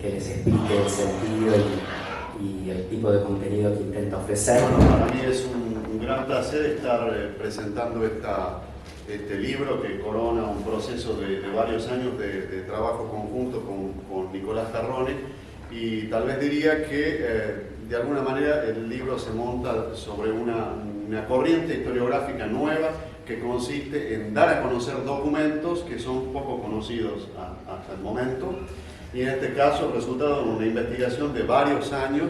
que les explique el sentido y el tipo de contenido que intenta ofrecer. Bueno, para mí es un gran placer estar presentando este libro que corona un proceso de varios años de trabajo conjunto con Nicolás Ferrone, y tal vez diría que de alguna manera el libro se monta sobre una corriente historiográfica nueva que consiste en dar a conocer documentos que son poco conocidos hasta el momento, y en este caso el resultado de una investigación de varios años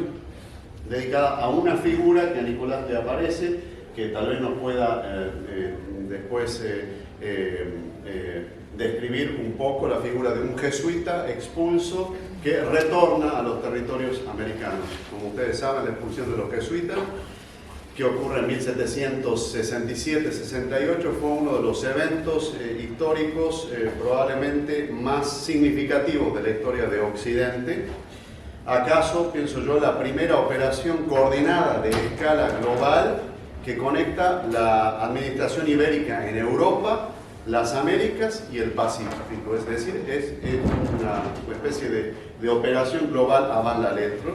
dedicada a una figura que a Nicolás le aparece, que tal vez nos pueda después describir un poco la figura de un jesuita expulso que retorna a los territorios americanos. Como ustedes saben, la expulsión de los jesuitas, que ocurre en 1767-68, fue uno de los eventos históricos probablemente más significativos de la historia de Occidente. ¿Acaso, pienso yo, la primera operación coordinada de escala global que conecta la administración ibérica en Europa, las Américas y el Pacífico? Es decir, es una especie de operación global avant la lettre,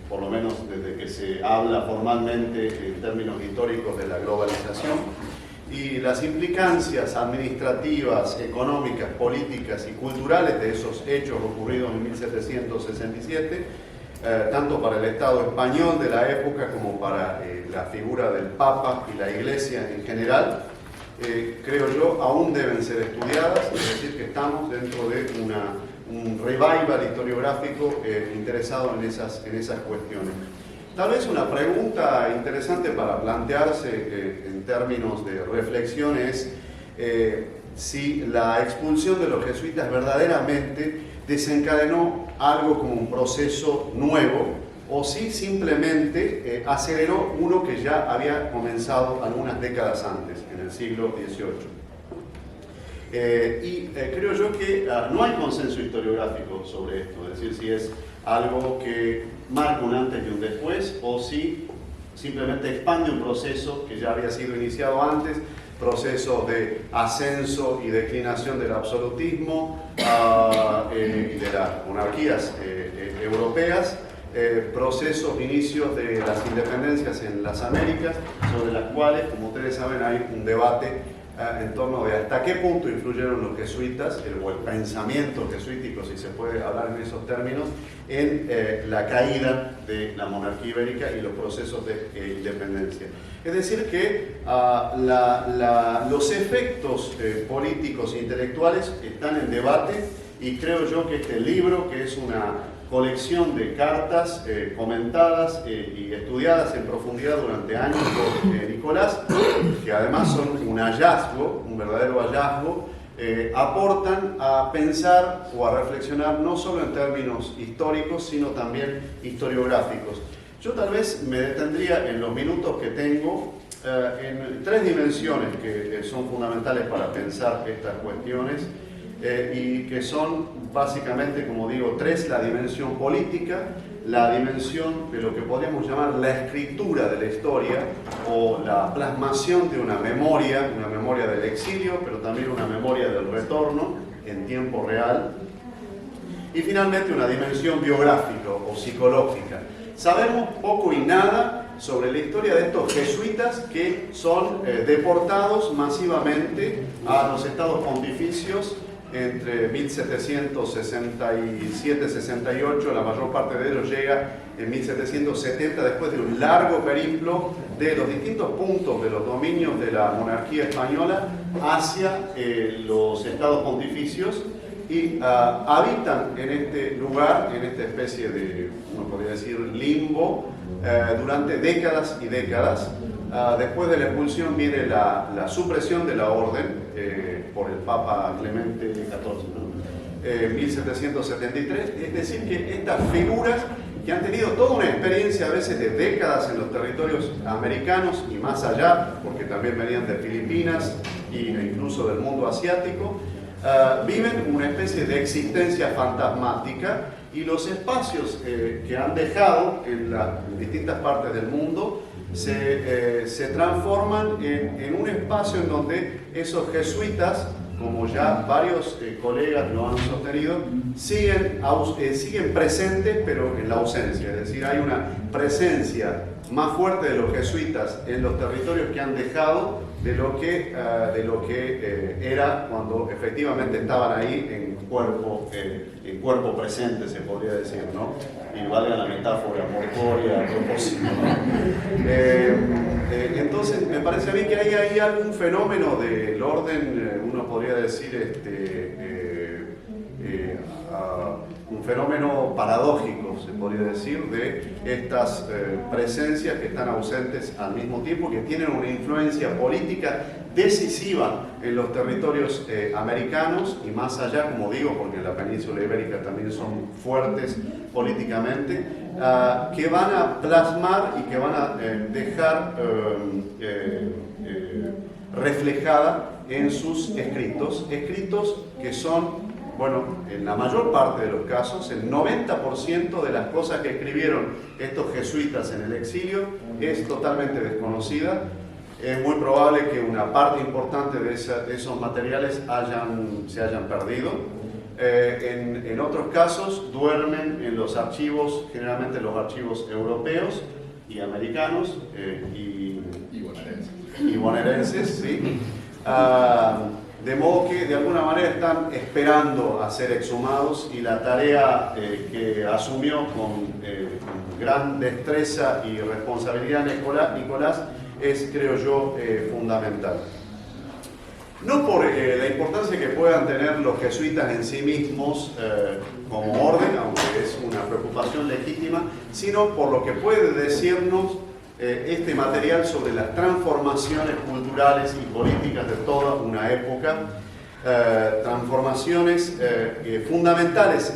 por lo menos desde que se habla formalmente en términos históricos de la globalización, y las implicancias administrativas, económicas, políticas y culturales de esos hechos ocurridos en 1767, tanto para el Estado español de la época como para la figura del Papa y la Iglesia en general, creo yo, aún deben ser estudiadas. Es decir, que estamos dentro de un revival historiográfico interesado en esas cuestiones. Tal vez una pregunta interesante para plantearse en términos de reflexión es si la expulsión de los jesuitas verdaderamente desencadenó algo como un proceso nuevo, o si simplemente aceleró uno que ya había comenzado algunas décadas antes, en el siglo XVIII. Creo yo que no hay consenso historiográfico sobre esto, es decir, si es algo que marca un antes y un después, o si simplemente expande un proceso que ya había sido iniciado antes, proceso de ascenso y declinación del absolutismo y de las monarquías europeas, procesos, inicios de las independencias en las Américas, sobre las cuales, como ustedes saben, hay un debate en torno de hasta qué punto influyeron los jesuitas, o el pensamiento jesuítico, si se puede hablar en esos términos, en la caída de la monarquía ibérica y los procesos de independencia. Es decir, que los efectos políticos e intelectuales están en debate, y creo yo que este libro, que es una colección de cartas comentadas y estudiadas en profundidad durante años por Nicolás, que además son un hallazgo, un verdadero hallazgo, aportan a pensar o a reflexionar no solo en términos históricos, sino también historiográficos. Yo tal vez me detendría en los minutos que tengo en tres dimensiones que son fundamentales para pensar estas cuestiones, y que son básicamente, como digo, tres: la dimensión política, la dimensión de lo que podríamos llamar la escritura de la historia, o la plasmación de una memoria del exilio, pero también una memoria del retorno en tiempo real, y finalmente una dimensión biográfica o psicológica. Sabemos poco y nada sobre la historia de estos jesuitas que son deportados masivamente a los estados pontificios entre 1767-68, la mayor parte de ellos llega en 1770, después de un largo periplo de los distintos puntos de los dominios de la monarquía española hacia los estados pontificios, y habitan en este lugar, en esta especie de, uno podría decir, limbo, durante décadas y décadas. Después de la expulsión viene la supresión de la orden por el Papa Clemente XIV, ¿no? 1773, es decir, que estas figuras que han tenido toda una experiencia a veces de décadas en los territorios americanos y más allá, porque también venían de Filipinas e incluso del mundo asiático, viven una especie de existencia fantasmática, y los espacios que han dejado en las distintas partes del mundo se transforman en un espacio en donde esos jesuitas como ya varios colegas lo han sostenido, siguen presentes pero en la ausencia, es decir, hay una presencia más fuerte de los jesuitas en los territorios que han dejado de lo que era cuando efectivamente estaban ahí en cuerpo presente, se podría decir, ¿no? Y valga la metáfora mortuoria a propósito, ¿no? Entonces, me parece a mí que hay ahí algún fenómeno del orden, uno podría decir, un fenómeno paradójico, se podría decir, de estas presencias que están ausentes al mismo tiempo, que tienen una influencia política decisiva en los territorios americanos y más allá, como digo, porque en la península ibérica también son fuertes políticamente, que van a plasmar y que van a dejar reflejada en sus escritos que son, bueno, en la mayor parte de los casos, el 90% de las cosas que escribieron estos jesuitas en el exilio es totalmente desconocida. Es muy probable que una parte importante de esos materiales se hayan perdido. En otros casos duermen en los archivos, generalmente los archivos europeos y americanos y bonaerenses, ¿sí? De modo que de alguna manera están esperando a ser exhumados y la tarea que asumió con gran destreza y responsabilidad Nicolás es, creo yo, fundamental. No por la importancia que puedan tener los jesuitas en sí mismos como orden, aunque es una preocupación legítima, sino por lo que puede decirnos este material sobre las transformaciones culturales y políticas de toda una época, transformaciones fundamentales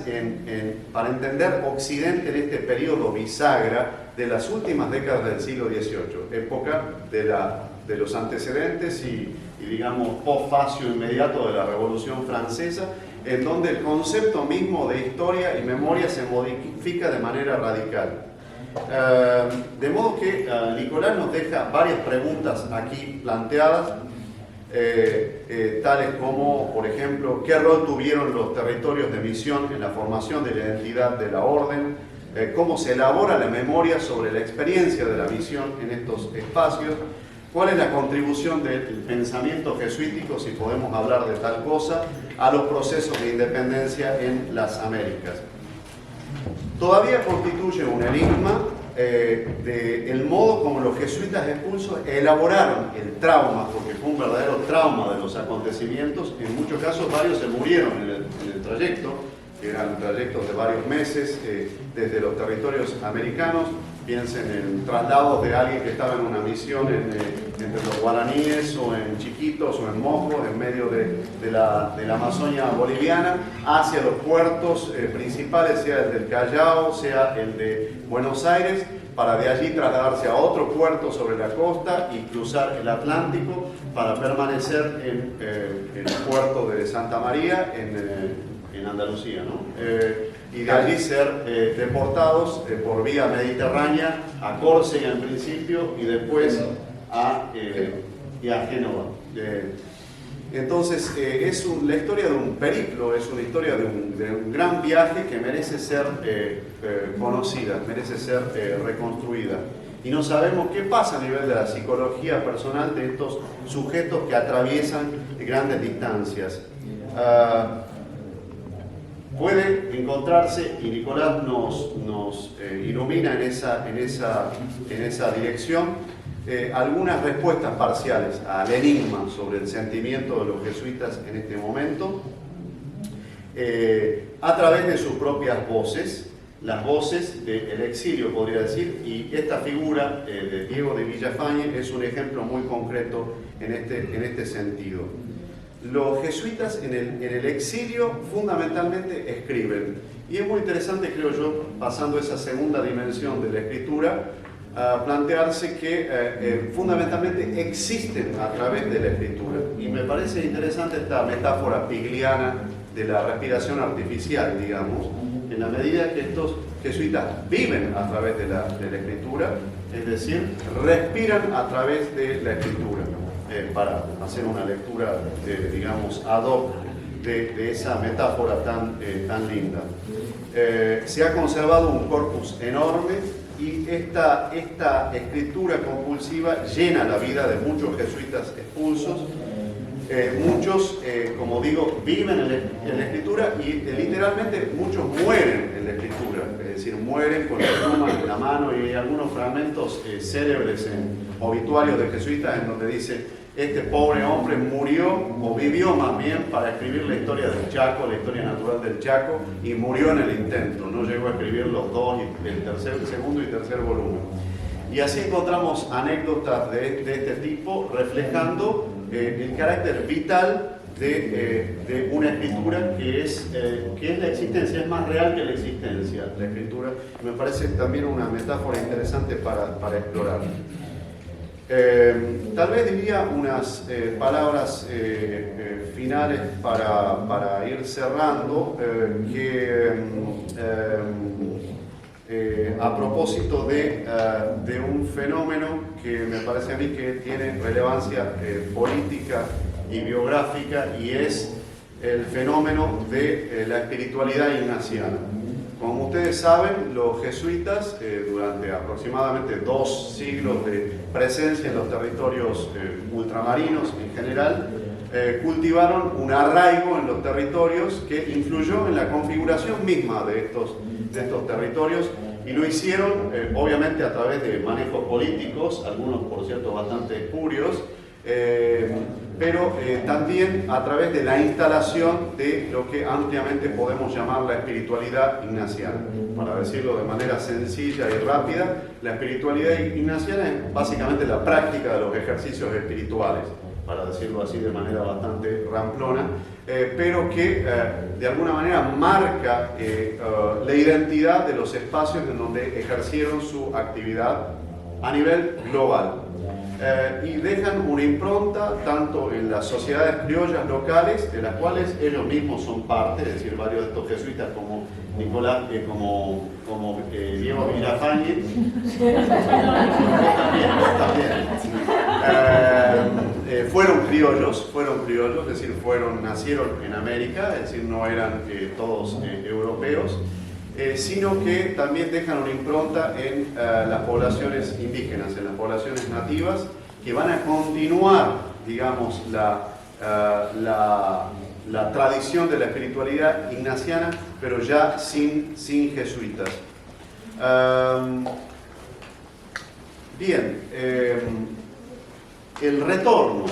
para entender Occidente en este periodo bisagra de las últimas décadas del siglo XVIII, época de los antecedentes y digamos post-facio inmediato de la Revolución Francesa, en donde el concepto mismo de historia y memoria se modifica de manera radical. De modo que Nicolás nos deja varias preguntas aquí planteadas, tales como, por ejemplo, ¿qué rol tuvieron los territorios de misión en la formación de la identidad de la orden? ¿Cómo se elabora la memoria sobre la experiencia de la misión en estos espacios? ¿Cuál es la contribución del pensamiento jesuítico, si podemos hablar de tal cosa, a los procesos de independencia en las Américas? Todavía constituye un enigma el modo como los jesuitas expulsos elaboraron el trauma, porque fue un verdadero trauma de los acontecimientos. En muchos casos varios se murieron en el trayecto, que eran trayectos de varios meses desde los territorios americanos. Piensen en traslados de alguien que estaba en una misión entre los guaraníes o en Chiquitos o en Moscos, en medio de la Amazonia boliviana, hacia los puertos principales, sea el del Callao, sea el de Buenos Aires, para de allí trasladarse a otro puerto sobre la costa y cruzar el Atlántico para permanecer en el puerto de Santa María, en Andalucía, ¿no? Y de allí ser deportados por vía mediterránea a Córcega en principio y después a Génova. Entonces es la historia de un periplo, es una historia de un gran viaje que merece ser conocida, merece ser reconstruida. Y no sabemos qué pasa a nivel de la psicología personal de estos sujetos que atraviesan grandes distancias. Puede encontrarse, y Nicolás nos ilumina en esa dirección, algunas respuestas parciales al enigma sobre el sentimiento de los jesuitas en este momento, a través de sus propias voces, las voces del exilio, podría decir, y esta figura de Diego de Villafañe es un ejemplo muy concreto en este sentido. Los jesuitas en el exilio fundamentalmente escriben, y es muy interesante, creo yo, pasando esa segunda dimensión de la escritura, plantearse que fundamentalmente existen a través de la escritura. Y me parece interesante esta metáfora pigliana de la respiración artificial, digamos, en la medida que estos jesuitas viven a través de la escritura, es decir, respiran a través de la escritura. para hacer una lectura, digamos, ad hoc de esa metáfora tan linda. Se ha conservado un corpus enorme y esta escritura compulsiva llena la vida de muchos jesuitas expulsos. Muchos, como digo, viven en la escritura y literalmente muchos mueren en la escritura, es decir, mueren con la pluma en la mano, y hay algunos fragmentos célebres en obituarios de jesuitas en donde dice: este pobre hombre murió, o vivió más bien, para escribir la historia del Chaco, la historia natural del Chaco, y murió en el intento, no llegó a escribir los dos, el segundo y tercer volumen. Y así encontramos anécdotas de este tipo reflejando el carácter vital de una escritura que es la existencia, es más real que la existencia, la escritura. Me parece también una metáfora interesante para explorar. Tal vez diría unas palabras finales para ir cerrando, a propósito de un fenómeno que me parece a mí que tiene relevancia política y biográfica, y es el fenómeno de la espiritualidad ignaciana. Como ustedes saben, los jesuitas, durante aproximadamente 2 siglos de presencia en los territorios ultramarinos en general, cultivaron un arraigo en los territorios que influyó en la configuración misma de estos territorios, y lo hicieron obviamente a través de manejos políticos, algunos por cierto bastante espurios, pero también a través de la instalación de lo que ampliamente podemos llamar la espiritualidad ignaciana. Para decirlo de manera sencilla y rápida, la espiritualidad ignaciana es básicamente la práctica de los ejercicios espirituales, para decirlo así de manera bastante ramplona, pero que de alguna manera marca la identidad de los espacios en donde ejercieron su actividad a nivel global. Y dejan una impronta tanto en las sociedades criollas locales, de las cuales ellos mismos son parte, es decir, varios de estos jesuitas como Nicolás, como Diego Villafañe, fueron criollos, es decir, nacieron en América, es decir, no eran todos europeos, sino que también dejan una impronta en las poblaciones indígenas, en las poblaciones nativas, que van a continuar, digamos, la tradición de la espiritualidad ignaciana, pero ya sin jesuitas. Bien, el retorno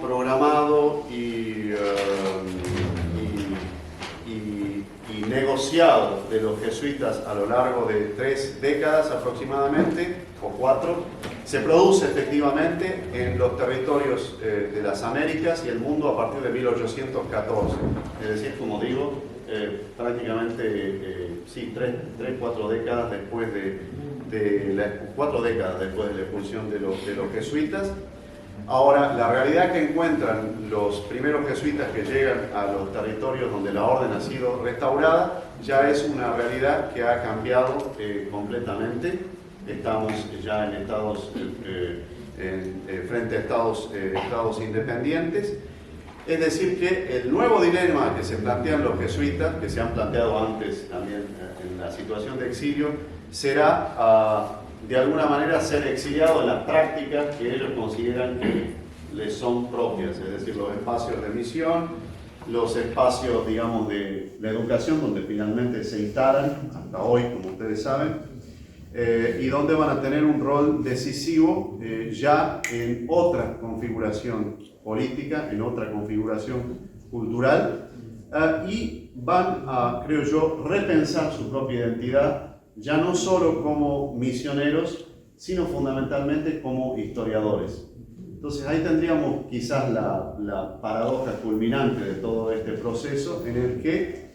programado y negociado de los jesuitas a lo largo de 3 décadas aproximadamente, o 4, se produce efectivamente en los territorios de las Américas y el mundo a partir de 1814. Es decir, como digo, prácticamente 4 décadas después de la expulsión de los jesuitas. Ahora, la realidad que encuentran los primeros jesuitas que llegan a los territorios donde la orden ha sido restaurada ya es una realidad que ha cambiado completamente. Estamos ya en estados, frente a estados independientes. Es decir, que el nuevo dilema que se plantean los jesuitas, que se han planteado antes también en la situación de exilio, será de alguna manera ser exiliado en las prácticas que ellos consideran que les son propias, es decir, los espacios de misión, los espacios, digamos, de la educación, donde finalmente se instalan, hasta hoy, como ustedes saben, y donde van a tener un rol decisivo ya en otra configuración política, en otra configuración cultural, y van a, creo yo, repensar su propia identidad, ya no solo como misioneros, sino fundamentalmente como historiadores. Entonces ahí tendríamos quizás la paradoja culminante de todo este proceso, en el que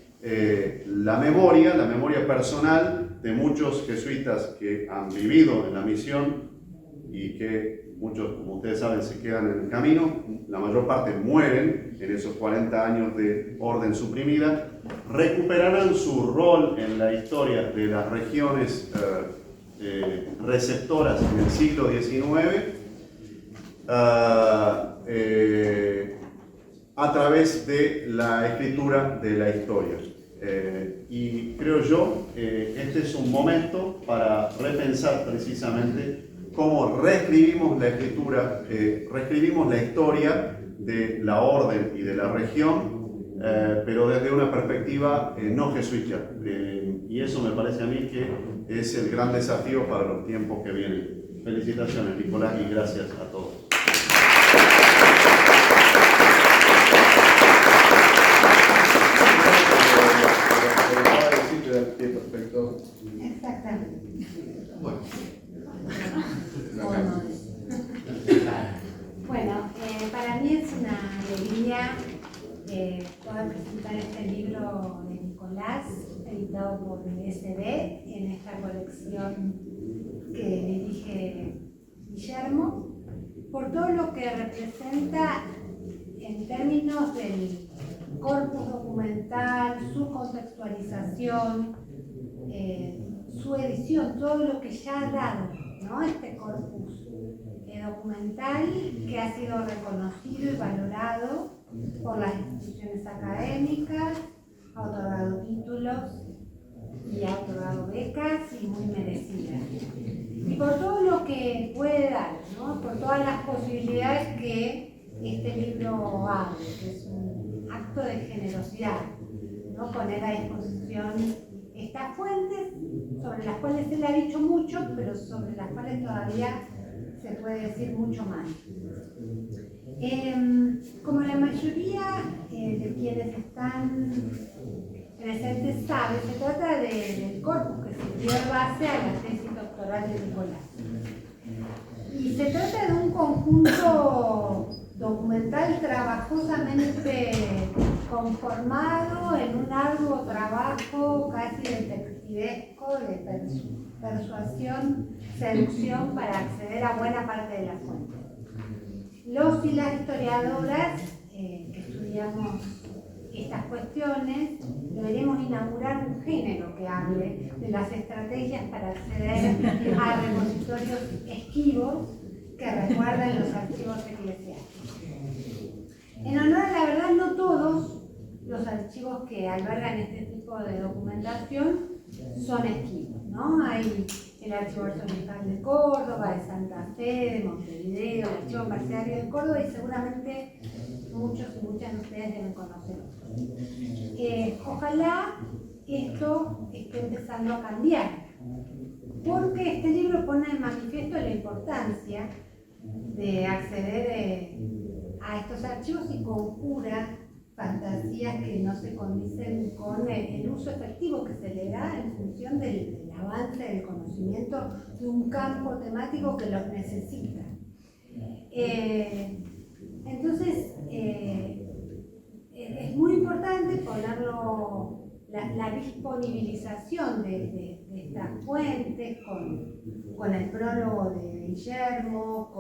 la memoria personal de muchos jesuitas que han vivido en la misión y que muchos, como ustedes saben, se quedan en el camino, la mayor parte mueren en esos 40 años de orden suprimida, recuperarán su rol en la historia de las regiones receptoras en el siglo XIX, a través de la escritura de la historia. Y creo yo que este es un momento para repensar precisamente cómo reescribimos la escritura, reescribimos la historia de la orden y de la región, pero desde una perspectiva no jesuita. Y eso me parece a mí que es el gran desafío para los tiempos que vienen. Felicitaciones, Nicolás, y gracias a todos. Perfecto. Exactamente. Bueno, para mí es una alegría poder presentar este libro de Nicolás, editado por el SD, en esta colección que dirige Guillermo, por todo lo que representa en términos del corpus documental, su contextualización, su edición, todo lo que ya ha dado, ¿no? Este corpus documental que ha sido reconocido y valorado por las instituciones académicas, ha otorgado títulos y ha otorgado becas y muy merecidas. Y por todo lo que puede dar, ¿no? Por todas las posibilidades que este libro abre, que es un acto de generosidad, ¿no? Poner a disposición estas fuentes sobre las cuales él ha dicho mucho, pero sobre las cuales todavía se puede decir mucho más. Como la mayoría de quienes están presentes saben, se trata del corpus que sirvió de base a la tesis doctoral de Nicolás. Y se trata de un conjunto documental trabajosamente conformado en un arduo trabajo casi detectivesco de persuasión, seducción para acceder a buena parte de la fuente. Los y las historiadoras que estudiamos estas cuestiones deberíamos inaugurar un género que hable de las estrategias para acceder a repositorios esquivos que resguardan los archivos eclesiásticos. En honor a la verdad, no todos los archivos que albergan este tipo de documentación son esquivos, ¿no? Hay el Archivo Arzobispal de Córdoba, de Santa Fe, de Montevideo, el Archivo Mercedario de Córdoba y seguramente muchos y muchas de ustedes deben conocer otros. Ojalá esto esté empezando a cambiar, porque este libro pone en manifiesto la importancia de acceder a estos archivos y conjura fantasías que no se condicen con el uso efectivo que se le da en función del avance del conocimiento de un campo temático que los necesita. Entonces, es muy importante ponerlo, la disponibilización de estas fuentes con el prólogo de Guillermo,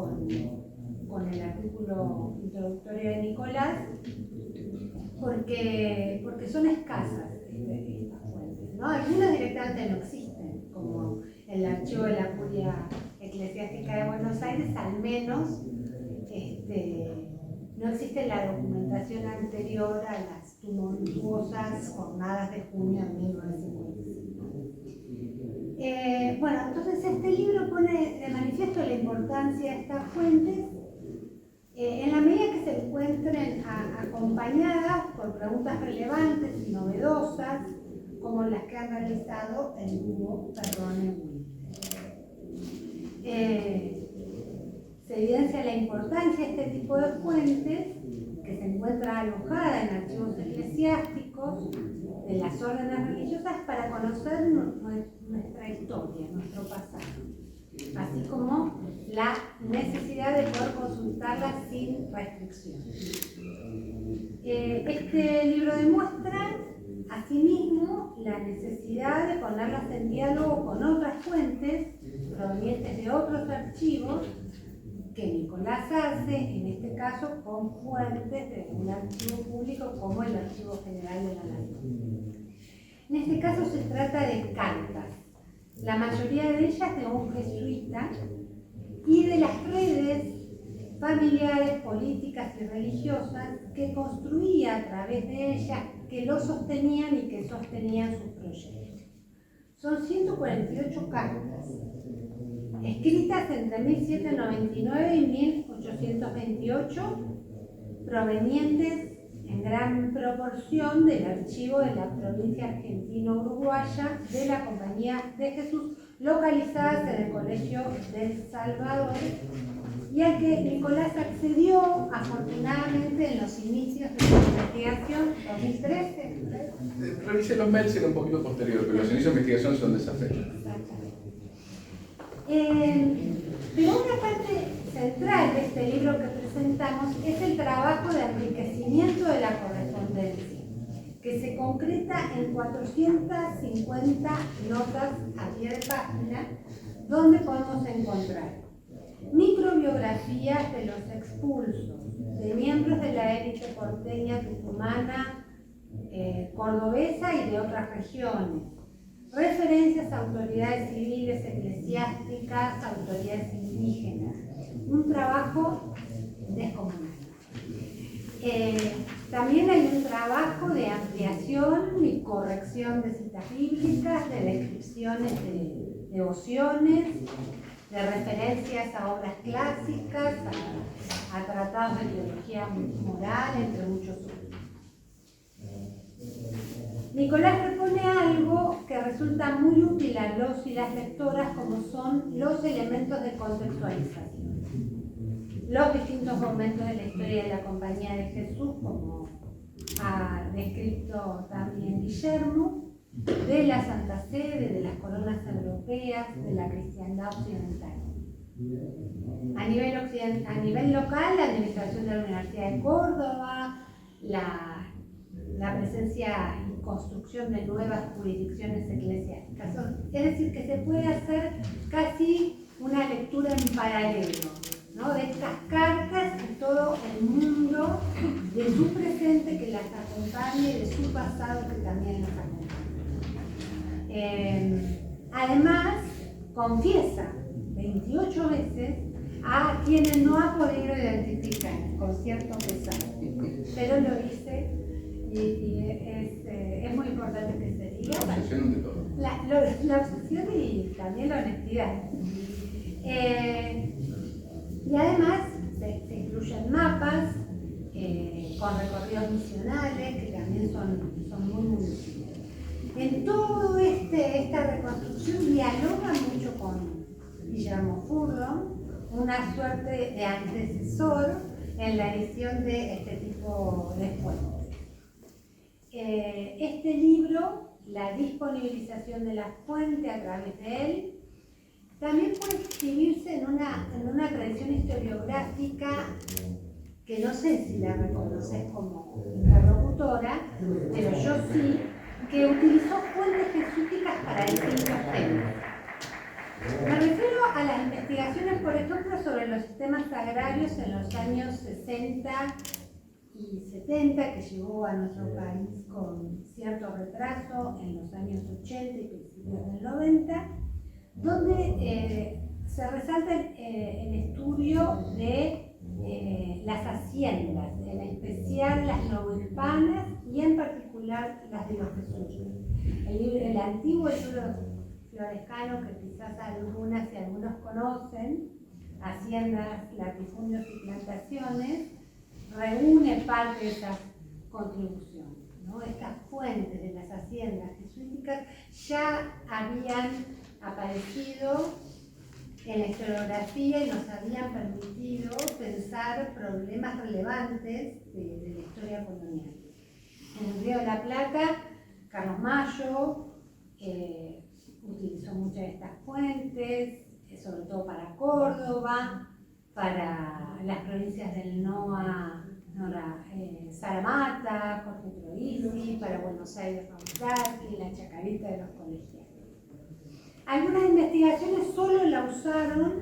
con el artículo introductorio de Nicolás, porque son escasas estas fuentes, ¿no? Algunas directamente no existen, como el archivo de la Curia Eclesiástica de Buenos Aires, al menos no existe la documentación anterior a las tumultuosas jornadas de junio de 1955. Bueno, entonces este libro pone de manifiesto la importancia de estas fuentes en la medida que se encuentren acompañadas por preguntas relevantes y novedosas, como las que han realizado el dúo Perrone-Wilde. Se evidencia la importancia de este tipo de fuentes, que se encuentra alojada en archivos eclesiásticos de las órdenes religiosas, para conocer nuestra historia, nuestro pasado, así como la necesidad de poder consultarlas sin restricción. Este libro demuestra, asimismo, la necesidad de ponerlas en diálogo con otras fuentes provenientes de otros archivos que Nicolás hace, en este caso con fuentes de un archivo público como el Archivo General de la Nación. En este caso se trata de cartas, la mayoría de ellas de un jesuita, y de las redes familiares, políticas y religiosas que construía a través de ellas, que lo sostenían y que sostenían sus proyectos. Son 148 cartas, escritas entre 1799 y 1828, provenientes en gran proporción del archivo de la provincia argentino-uruguaya de la Compañía de Jesús, localizadas en el Colegio del Salvador, y al que Nicolás accedió afortunadamente en los inicios de su investigación, 2013. Revisé los mails, era un poquito posterior, pero los inicios de investigación son de esa fecha. Exactamente. Pero una parte central de este libro que presentamos es el trabajo de enriquecimiento de la correspondencia, que se concreta en 450 notas a pie de página, donde podemos encontrar microbiografías de los expulsos, de miembros de la élite porteña, tucumana, cordobesa y de otras regiones, referencias a autoridades civiles, eclesiásticas, autoridades indígenas, un trabajo descomunal. También hay un trabajo de ampliación y corrección de citas bíblicas, de descripciones de devociones, de referencias a obras clásicas, a tratados de teología moral, entre muchos otros. Nicolás propone algo que resulta muy útil a los y las lectoras, como son los elementos de contextualización. Los distintos momentos de la historia de la Compañía de Jesús, como ha descrito también Guillermo, de la Santa Sede, de las coronas europeas, de la cristiandad occidental. A nivel local, la administración de la Universidad de Córdoba, la presencia y construcción de nuevas jurisdicciones eclesiásticas. Es decir, que se puede hacer casi una lectura en paralelo, ¿no?, de estas cartas y todo el mundo de su presente que las acompaña y de su pasado que también las acompaña. Además, confiesa 28 veces a quienes no ha podido identificar, con cierto pesar, pero lo dice y es muy importante que se diga. La obsesión de todo. La obsesión y también la honestidad. Y además se incluyen mapas con recorridos misionales que también son muy útiles. En todo esta reconstrucción dialoga mucho con Guillermo Furlong, una suerte de antecesor en la edición de este tipo de fuentes. Este libro, la disponibilización de la fuente a través de él, también puede escribirse en una tradición historiográfica que no sé si la reconoces como interlocutora, pero yo sí, que utilizó fuentes jesuíticas para distintos temas. Me refiero a las investigaciones, por ejemplo, sobre los sistemas agrarios en los años 60 y 70, que llegó a nuestro país con cierto retraso en los años 80 y principios del 90, donde se resalta el estudio de las haciendas, en especial las novohispanas y en particular las de los jesuitas. El antiguo libro florescano, que quizás algunas y algunos conocen, Haciendas, latifundios y plantaciones, reúne parte de esas contribuciones, ¿no? Estas fuentes de las haciendas jesuíticas ya habían aparecido en la historiografía y nos habían permitido pensar problemas relevantes de la historia colonial. En el Río de la Plata, Carlos Mayo utilizó muchas de estas fuentes, sobre todo para Córdoba, para las provincias del NOA, Saramata, Jorge Troisi, para Buenos Aires, Raúl, la Chacarita de los colegiados. Algunas investigaciones solo la usaron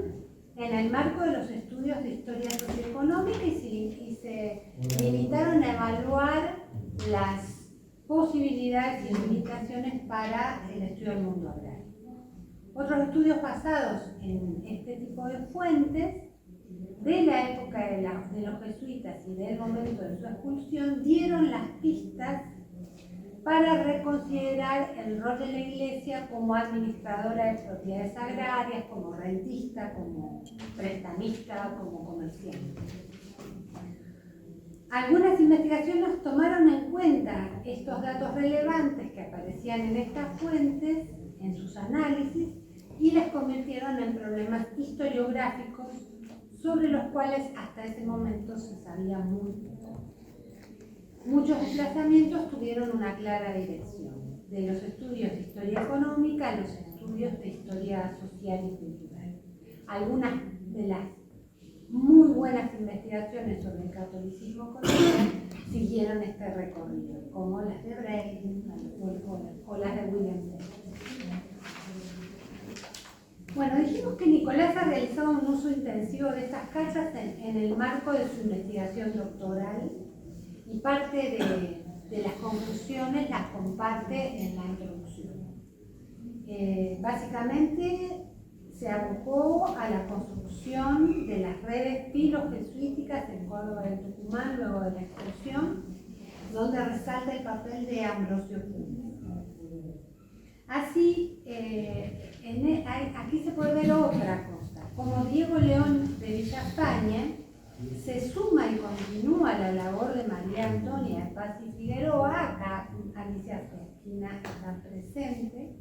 en el marco de los estudios de historia socioeconómica y se limitaron a evaluar las posibilidades y limitaciones para el estudio del mundo agrario. Otros estudios basados en este tipo de fuentes de la época de los jesuitas y del momento de su expulsión dieron las pistas para reconsiderar el rol de la Iglesia como administradora de propiedades agrarias, como rentista, como prestamista, como comerciante. Algunas investigaciones tomaron en cuenta estos datos relevantes que aparecían en estas fuentes, en sus análisis, y las convirtieron en problemas historiográficos sobre los cuales hasta ese momento se sabía muy poco. Muchos desplazamientos tuvieron una clara dirección, de los estudios de historia económica a los estudios de historia social y cultural. Algunas de las muy buenas investigaciones sobre el catolicismo colonial siguieron este recorrido, como las de Breitling o las de William James. Bueno, dijimos que Nicolás ha realizado un uso intensivo de estas cartas en el marco de su investigación doctoral y parte de las conclusiones las comparte en la introducción. Básicamente se abocó a la construcción de las redes filojesuíticas en Córdoba y Tucumán luego de la expulsión, donde resalta el papel de Ambrosio Puig. Así, aquí se puede ver otra cosa, como Diego León de Villafañe se suma y continúa la labor de María Antonia de Paz y Figueroa, acá Alicia Fresquina está presente,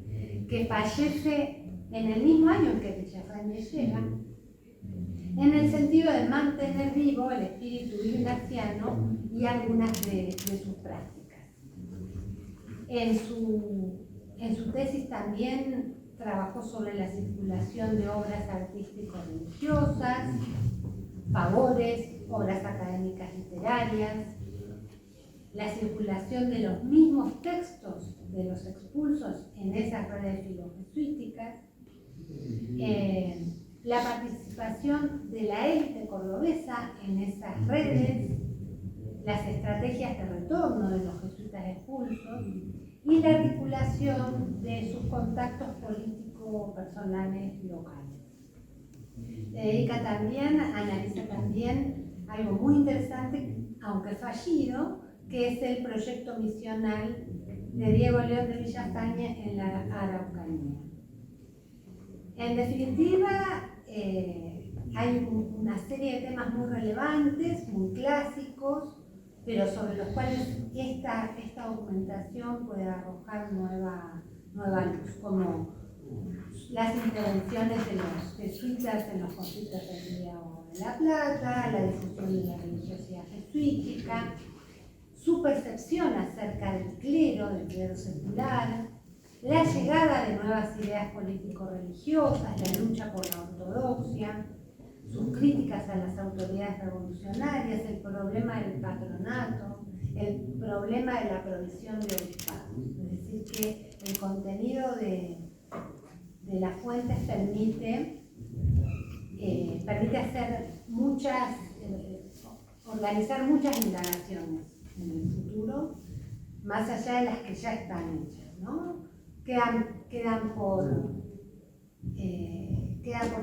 que fallece en el mismo año en que Villafañe llega, en el sentido de mantener vivo el espíritu ignaciano y algunas de sus prácticas. En su tesis también trabajó sobre la circulación de obras artístico-religiosas, favores, obras académicas literarias, la circulación de los mismos textos de los expulsos en esas redes filojesuíticas, la participación de la élite cordobesa en esas redes, las estrategias de retorno de los jesuitas expulsos y la articulación de sus contactos político-personales locales. Analiza también algo muy interesante, aunque fallido, que es el proyecto misional de Diego León de Villafañe en la Araucanía. En definitiva, hay una serie de temas muy relevantes, muy clásicos, pero sobre los cuales esta documentación puede arrojar nueva luz, como las intervenciones de los jesuitas en los conflictos del Río de la Plata, la difusión de la religiosidad jesuítica, su percepción acerca del clero secular, la llegada de nuevas ideas político-religiosas, la lucha por la ortodoxia, sus críticas a las autoridades revolucionarias, el problema del patronato, el problema de la provisión de obispados. Es decir, que el contenido de las fuentes permite organizar muchas indagaciones en el futuro, más allá de las que ya están hechas, ¿no? Quedan por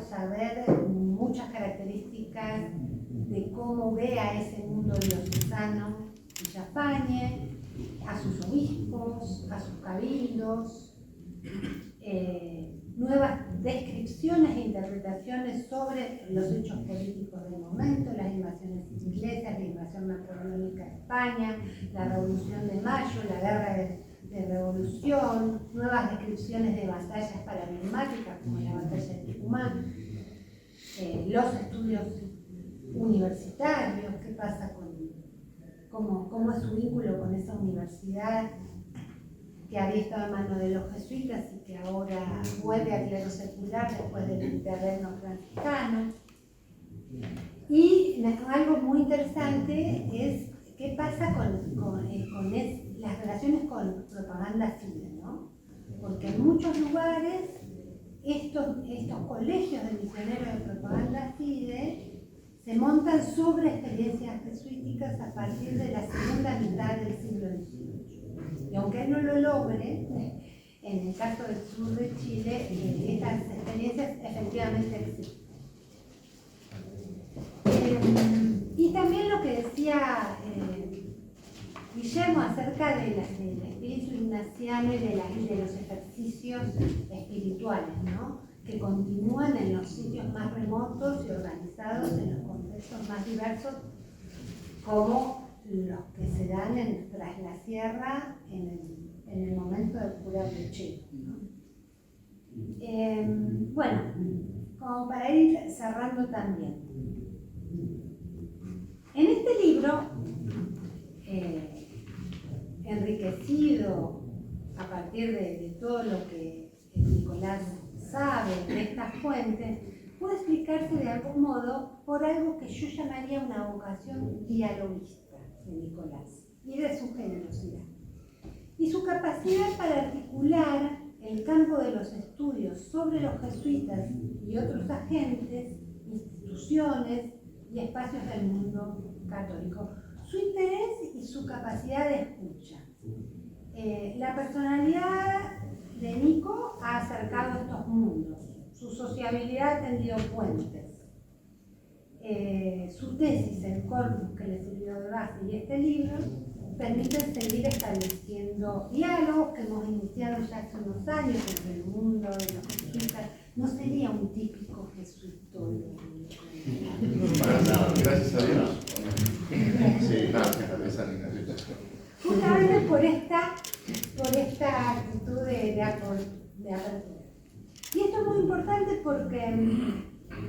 saber muchas características de cómo ve a ese mundo diocesano Villafañe, a sus obispos, a sus cabildos, nuevas descripciones e interpretaciones sobre los hechos políticos del momento, las invasiones inglesas, la invasión napoleónica de España, la Revolución de Mayo, la Guerra de Revolución, nuevas descripciones de batallas paradigmáticas como la batalla de Tucumán, los estudios universitarios, qué pasa cómo es su vínculo con esa universidad que había estado en manos de los jesuitas y que ahora vuelve a clero secular después del interregno franciscano. Y algo muy interesante es qué pasa con las relaciones con propaganda fide, ¿no? Porque en muchos lugares estos colegios de misioneros de propaganda fide se montan sobre experiencias jesuíticas a partir de la segunda mitad del siglo XVIII. Y aunque él no lo logre, en el caso del sur de Chile, estas experiencias efectivamente existen. decía Guillermo acerca del espíritu ignaciano y de los ejercicios espirituales, ¿no? Que continúan en los sitios más remotos y organizados en los contextos más diversos, como los que se dan tras la sierra en el momento del cura Puchero, ¿no? Bueno, como para ir cerrando también. En este libro, enriquecido a partir de todo lo que Nicolás sabe de estas fuentes, puede explicarse de algún modo por algo que yo llamaría una vocación dialoguista de Nicolás y de su generosidad. Y su capacidad para articular el campo de los estudios sobre los jesuitas y otros agentes, instituciones y espacios del mundo católico. Su interés y su capacidad de escucha. La personalidad de Nico ha acercado estos mundos. Su sociabilidad ha tendido puentes. Su tesis, el corpus que le sirvió de base y este libro permiten seguir estableciendo diálogos que hemos iniciado ya hace unos años entre el mundo de los jesuitas. No sería un típico jesuitólogo. Para nada, gracias a Dios. Sí. Justamente por esta actitud de apertura. Y esto es muy importante porque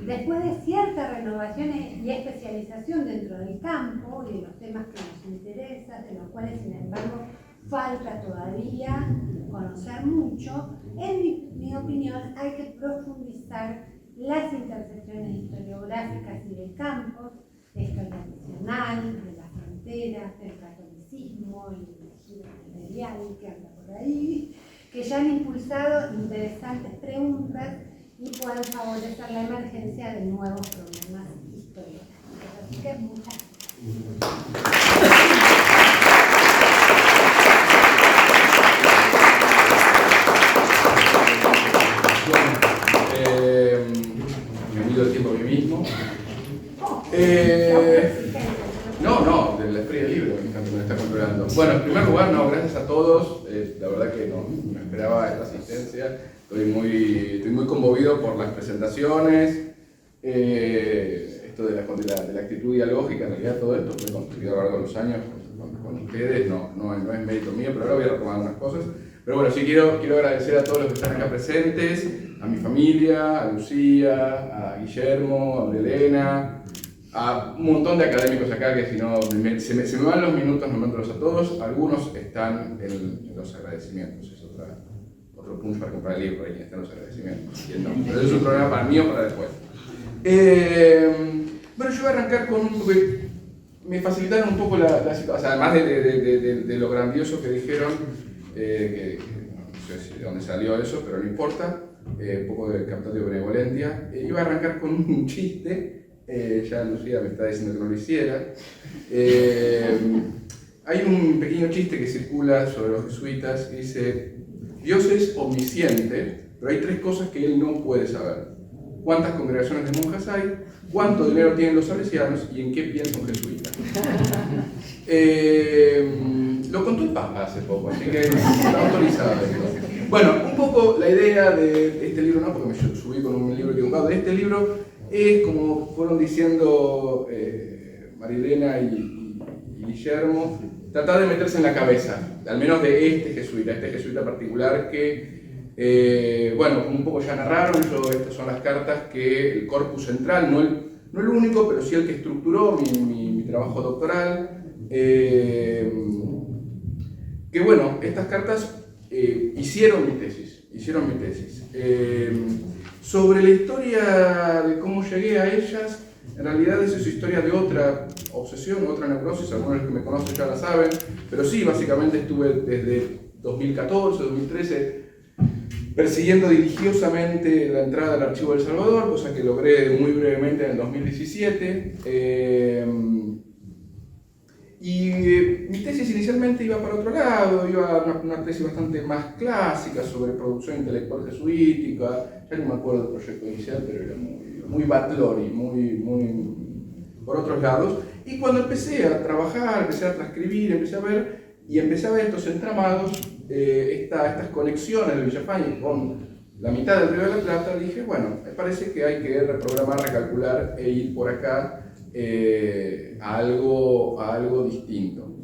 después de cierta renovación y especialización dentro del campo y de los temas que nos interesan, de los cuales sin embargo falta todavía conocer mucho, en mi opinión hay que profundizar las intersecciones historiográficas y de campos, de historia nacional, de las fronteras, del catolicismo y del giro imperial que anda por ahí, que ya han impulsado interesantes preguntas y pueden favorecer la emergencia de nuevos problemas historiográficos. Así que muchas Me mido el tiempo a mí mismo. No, del Esprit del Libro me está controlando. Bueno, en primer lugar, gracias a todos. La verdad que no me esperaba esta asistencia. Estoy muy conmovido por las presentaciones. Esto de la actitud dialógica, en realidad todo esto fue construido a lo largo de los años con ustedes. No es mérito mío, pero ahora voy a retomar algunas cosas. Pero bueno, sí quiero agradecer a todos los que están acá presentes, a mi familia, a Lucía, a Guillermo, a Marilena, a un montón de académicos acá que si no se me van los minutos nombrándolos a todos. Algunos están en los agradecimientos, es otro punto para comprar el libro, ahí están los agradecimientos. Pero eso es un problema para mí o para después. Bueno, yo voy a arrancar con porque me facilitaron un poco la situación, o sea, además de lo grandioso que dijeron, que no sé de dónde salió eso, pero no importa, un poco de captatio de benevolencia. Iba a arrancar con un chiste. Ya Lucía me está diciendo que no lo hiciera. Hay un pequeño chiste que circula sobre los jesuitas que dice: Dios es omnisciente, pero hay tres cosas que él no puede saber: cuántas congregaciones de monjas hay, cuánto dinero tienen los salesianos y en qué piensa un jesuita. Lo contó el Papa hace poco, así que está autorizado esto. Bueno, un poco la idea de este libro, no porque me subí con un libro equivocado, de este libro es, como fueron diciendo Marilena y Guillermo, tratar de meterse en la cabeza, al menos de este jesuita particular que, bueno, un poco ya narraron, estas son las cartas que el corpus central, no el único, pero sí el que estructuró mi trabajo doctoral, que bueno, estas cartas hicieron mi tesis. Sobre la historia de cómo llegué a ellas, en realidad esa es su historia de otra obsesión, otra neurosis, algunos de los que me conocen ya la saben, pero sí, básicamente estuve desde 2014, 2013, persiguiendo diligiosamente la entrada al Archivo del Salvador, cosa que logré muy brevemente en el 2017. Y mi tesis inicialmente iba para otro lado, iba a una tesis bastante más clásica sobre producción intelectual jesuítica. Ya no me acuerdo del proyecto inicial, pero era muy batlori, muy por otros lados. Y cuando empecé a trabajar, empecé a transcribir, empecé a ver estos entramados, estas conexiones de Villafañe con la mitad del Río de la Plata, dije, bueno, me parece que hay que reprogramar, recalcular e ir por acá a algo distinto.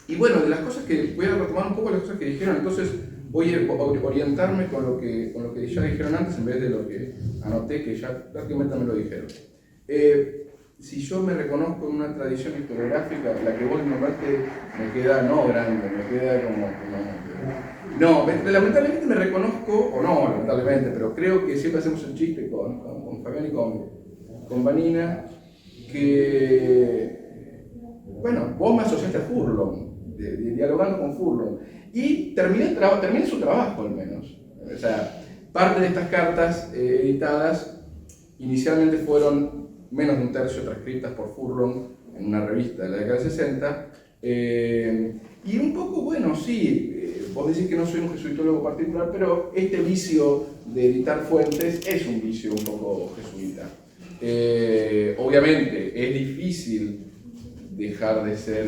Y bueno, de las cosas que voy a retomar un poco las cosas que dijeron, entonces voy a orientarme con lo que ya dijeron antes en vez de lo que anoté, que ya prácticamente me lo dijeron. Si yo me reconozco en una tradición historiográfica, la que vos nombraste me queda no grande, me queda como no, lamentablemente me reconozco, o no, lamentablemente, pero creo que siempre hacemos el chiste con Fabián y con Vanina, que, bueno, vos me asociaste a Furlong, dialogando con Furlong, y terminé su trabajo al menos. O sea, parte de estas cartas editadas inicialmente fueron menos de un tercio transcritas por Furlong en una revista de la década del 60, y un poco, bueno, sí, vos decís que no soy un jesuitólogo particular, pero este vicio de editar fuentes es un vicio un poco jesuita. Obviamente es difícil dejar de ser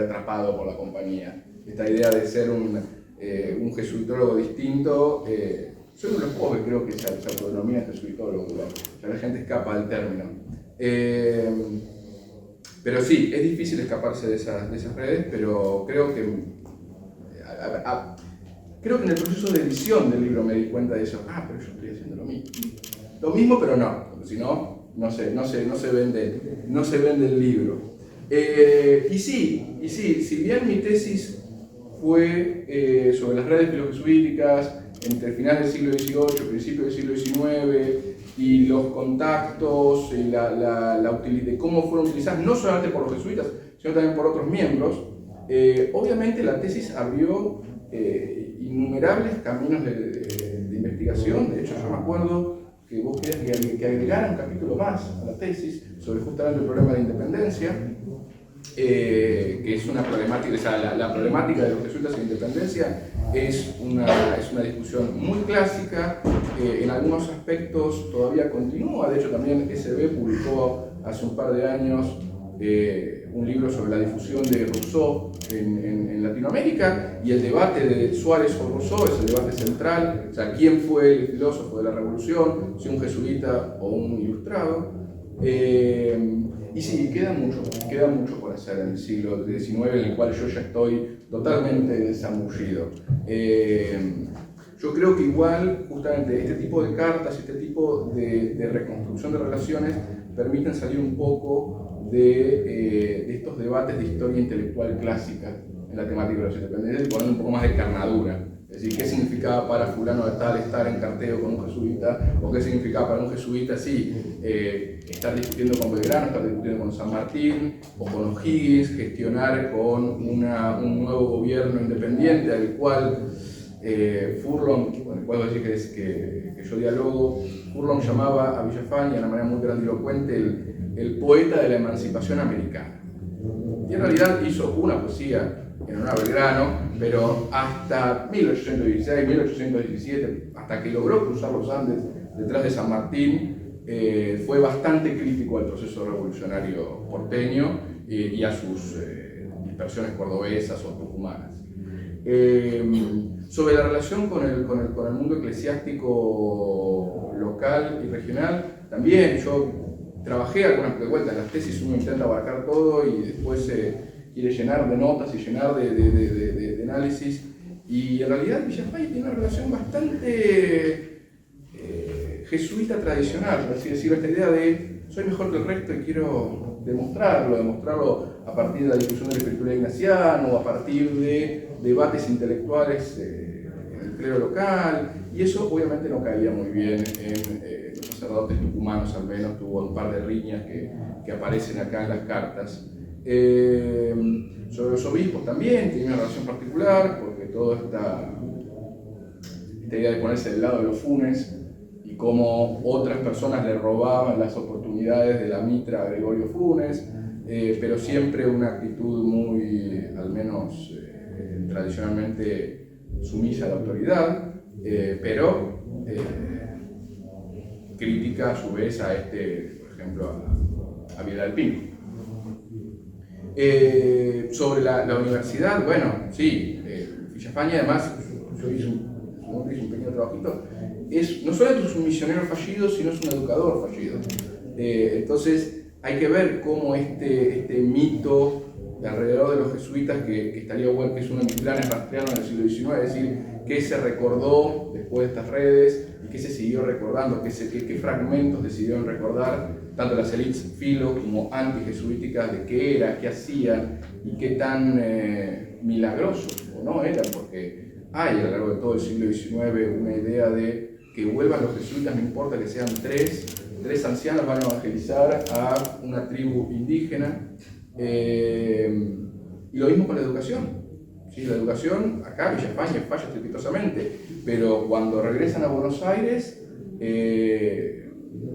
atrapado por la compañía. Esta idea de ser un jesuitólogo distinto, soy uno de los pocos que creo que se autodenomina jesuitólogo, ya la gente escapa del término. Pero sí, es difícil escaparse de esas redes, pero creo que en el proceso de edición del libro me di cuenta de eso. Pero yo estoy haciendo lo mismo. Lo mismo, pero no, porque si no, no se vende el libro. Y sí, si bien mi tesis fue sobre las redes filojesuíticas entre finales del siglo XVIII, principios del siglo XIX, y los contactos, y de cómo fueron utilizadas, no solamente por los jesuitas, sino también por otros miembros, obviamente la tesis abrió innumerables caminos de investigación. De hecho, yo me acuerdo que vos querías que agregara un capítulo más a la tesis sobre justamente el problema de la independencia, que es una problemática, o sea, la problemática de los jesuitas en independencia es una discusión muy clásica, en algunos aspectos todavía continúa. De hecho, también SB publicó hace un par de años un libro sobre la difusión de Rousseau en Latinoamérica, y el debate de Suárez o Rousseau es el debate central. O sea, ¿quién fue el filósofo de la Revolución? ¿Si un jesuita o un ilustrado? Y sí, queda mucho por hacer en el siglo XIX, en el cual yo ya estoy totalmente desamullido. Yo creo que igual, justamente, este tipo de cartas, este tipo de reconstrucción de relaciones permiten salir un poco de estos debates de historia intelectual clásica en la temática de los independientes, y poner un poco más de carnadura. Es decir, ¿qué significaba para fulano de tal estar en carteo con un jesuita? ¿O qué significaba para un jesuita, sí, estar discutiendo con Belgrano, estar discutiendo con San Martín o con O'Higgins, gestionar con un nuevo gobierno independiente al cual Furlong, con el cual voy a decir que yo dialogo, Furlong llamaba a Villafañe de una manera muy grandilocuente el poeta de la emancipación americana. Y en realidad hizo una poesía en honor a Belgrano, pero hasta 1816, 1817, hasta que logró cruzar los Andes detrás de San Martín, fue bastante crítico al proceso revolucionario porteño y a sus dispersiones cordobesas o tucumanas. Sobre la relación con el mundo eclesiástico local y regional, también yo trabajé algunas vueltas. En las tesis uno intenta abarcar todo y después quiere llenar de notas y llenar de análisis, y en realidad Villafañe tiene una relación bastante jesuita tradicional, por así decirlo, esta idea de soy mejor que el resto y quiero demostrarlo a partir de la discusión de la escritura ignaciana o a partir de debates intelectuales en el clero local, y eso obviamente no caía muy bien en los sacerdotes tucumanos. Al menos tuvo un par de riñas que aparecen acá en las cartas. Sobre los obispos también tiene una relación particular, porque toda esta idea de ponerse del lado de los Funes y cómo otras personas le robaban las oportunidades de la mitra a Gregorio Funes, pero siempre una actitud muy, al menos tradicionalmente, sumisa a la autoridad, pero crítica a su vez a por ejemplo, a Vidal Pino. Sobre la universidad, bueno, sí, Villafañe además, yo hice un pequeño trabajito, no solo es un misionero fallido, sino es un educador fallido. Entonces hay que ver cómo este mito de alrededor de los jesuitas, que estaría bueno, que es uno de mis planes rastrearlo en el siglo XIX, es decir, qué se recordó después de estas redes y qué se siguió recordando, qué fragmentos decidieron recordar tanto las élites filo como antijesuíticas de qué era, qué hacían y qué tan milagrosos o no eran, porque hay a lo largo de todo el siglo XIX una idea de que vuelvan los jesuitas, no importa que sean tres ancianos van a evangelizar a una tribu indígena. Y lo mismo con la educación. ¿Sí? La educación, acá Villafañe falla estrepitosamente, pero cuando regresan a Buenos Aires,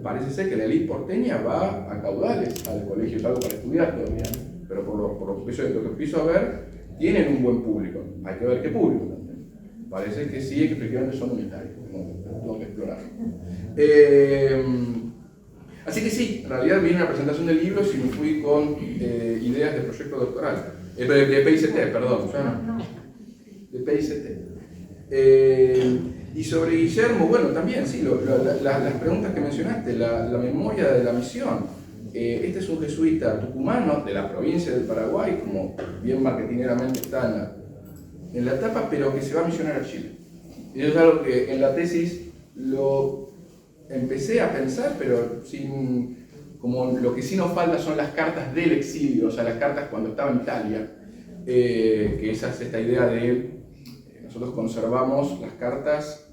parece ser que la élite porteña va a caudales al colegio, es algo para estudiar todavía, pero por lo que empiezo a ver, tienen un buen público. Hay que ver qué público también. Parece que sí, que efectivamente son unitarios, tengo que explorar. Así que sí, en realidad vine a una presentación del libro y me fui con ideas de proyecto doctoral, de PICT, perdón, de PICT. Y sobre Guillermo, bueno, también, sí, las preguntas que mencionaste, la memoria de la misión. Este es un jesuita tucumano de la provincia del Paraguay, como bien marketineramente está en la etapa, pero que se va a misionar a Chile. Y eso es algo que en la tesis lo empecé a pensar, pero como lo que sí nos falta son las cartas del exilio, o sea, las cartas cuando estaba en Italia, que esa es esta idea de nosotros conservamos las cartas,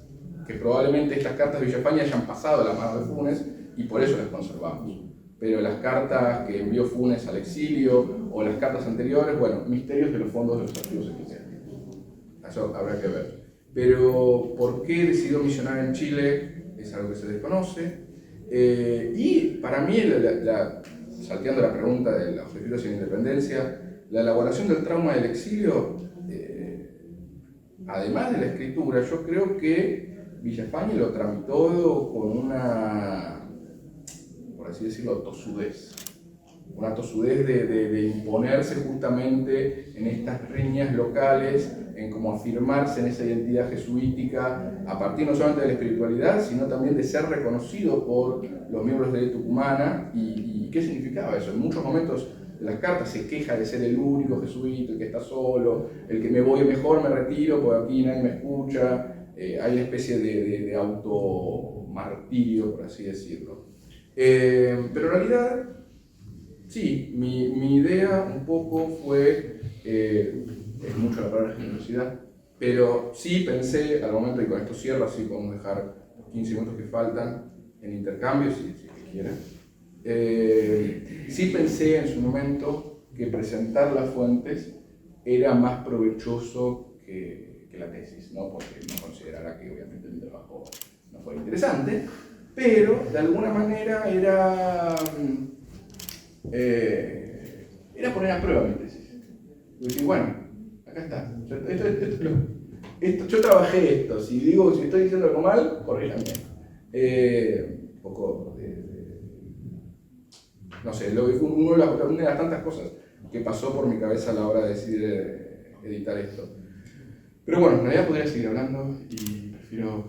que probablemente estas cartas de Villafañe hayan pasado a la mano de Funes y por eso las conservamos. Pero las cartas que envió Funes al exilio o las cartas anteriores, bueno, misterios de los fondos de los archivos eclesiásticos. Eso habrá que ver. Pero ¿por qué decidió misionar en Chile? Es algo que se desconoce. Y para mí, salteando la pregunta de los jesuitas sin independencia, la elaboración del trauma del exilio, además de la escritura, yo creo que Villafañe lo tramitó con una, por así decirlo, tosudez. Una tosudez de imponerse justamente en estas riñas locales, en cómo afirmarse en esa identidad jesuítica, a partir no solamente de la espiritualidad, sino también de ser reconocido por los miembros de la tucumana. ¿Y qué significaba eso? En muchos momentos de las cartas se queja de ser el único jesuita, el que está solo, el que me voy mejor, me retiro, porque aquí nadie me escucha. Hay una especie de automartirio, por así decirlo. Pero en realidad, sí, mi idea un poco fue, es mucho la palabra generosidad, pero sí pensé al momento, y con esto cierro, así podemos dejar los 15 minutos que faltan en intercambio, si quieren. Sí pensé en su momento que presentar las fuentes era más provechoso que la tesis, ¿no? Porque no considerara que obviamente mi trabajo no fuera interesante, pero de alguna manera era poner a prueba mi tesis. Y decir, bueno, acá está, yo trabajé esto, si estoy diciendo algo mal, corríjanme. Un poco no sé, una de las tantas cosas que pasó por mi cabeza a la hora de decidir editar esto. Pero bueno, en realidad podría seguir hablando y prefiero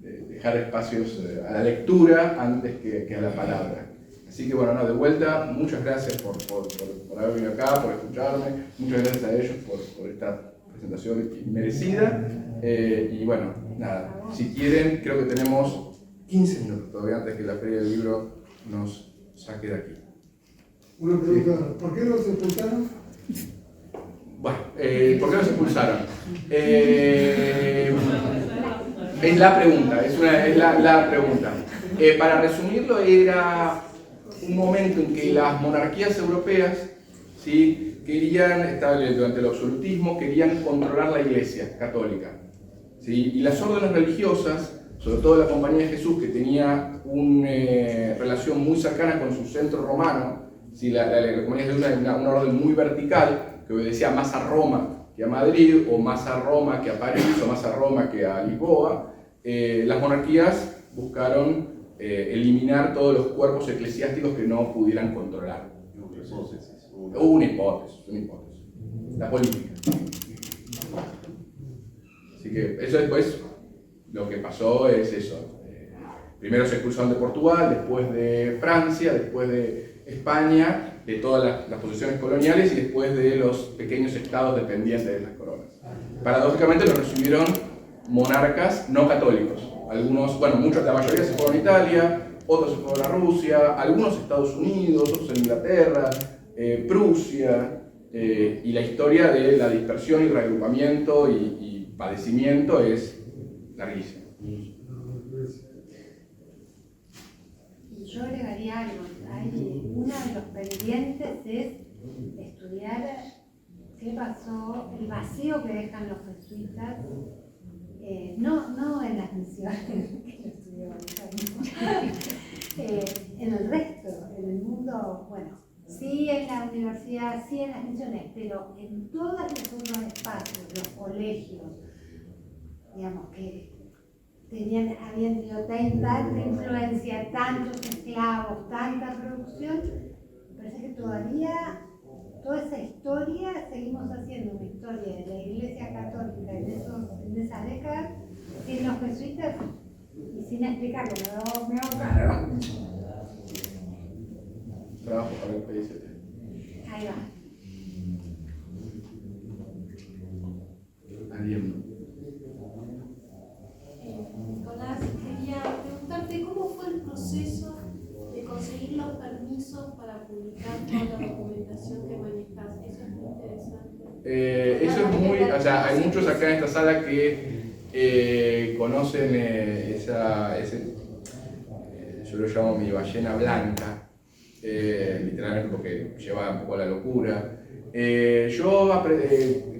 dejar espacios a la lectura antes que a la palabra. Así que bueno, de vuelta, muchas gracias por haber venido acá, por escucharme, muchas gracias a ellos por esta presentación merecida. Y bueno, nada, si quieren, creo que tenemos 15 minutos todavía antes que la Feria del Libro nos saque de aquí. Una pregunta, sí. ¿Por qué los expulsaron? Bueno, ¿por qué los expulsaron? Es la pregunta, es la pregunta. Para resumirlo, era un momento en que las monarquías europeas, ¿sí?, querían, durante el absolutismo, querían controlar la Iglesia católica, ¿sí? Y las órdenes religiosas, sobre todo la Compañía de Jesús, que tenía una relación muy cercana con su centro romano, ¿sí? La Compañía de Jesús era una orden muy vertical, que obedecía más a Roma que a Madrid, o más a Roma que a París, o más a Roma que a Lisboa. Las monarquías buscaron eliminar todos los cuerpos eclesiásticos que no pudieran controlar. Una hipótesis. Una hipótesis. La política. Así que eso después, lo que pasó es eso. Primero se expulsaron de Portugal, después de Francia, después de España, de todas las posesiones coloniales y después de los pequeños estados dependientes de las coronas. Paradójicamente los recibieron monarcas no católicos. Algunos, bueno, la mayoría se fueron a Italia, otros se fueron a Rusia, algunos a Estados Unidos, otros a Inglaterra, Prusia, y la historia de la dispersión y reagrupamiento y padecimiento es larguísima. Y yo agregaría algo. Uno de los pendientes es estudiar qué pasó, el vacío que dejan los jesuitas, no en las misiones que yo estudié en el resto, en el mundo, bueno, sí en la universidad, sí en las misiones, pero en todos los otros espacios, los colegios, digamos que habían tenido tanta influencia, tantos esclavos, tanta producción. Me parece que todavía toda esa historia seguimos haciendo una historia de la Iglesia Católica en esas décadas sin los jesuitas y sin explicarlo. Me hago cargo. Trabajo para el PICT. Ahí va. Alguien. Nicolás, quería preguntarte cómo fue el proceso de conseguir los permisos para publicar toda la documentación que manejas. Eso es muy interesante. Eso es muy, o sea, hay muchos acá en esta sala que conocen yo lo llamo mi ballena blanca, literalmente porque lleva un poco a la locura. Yo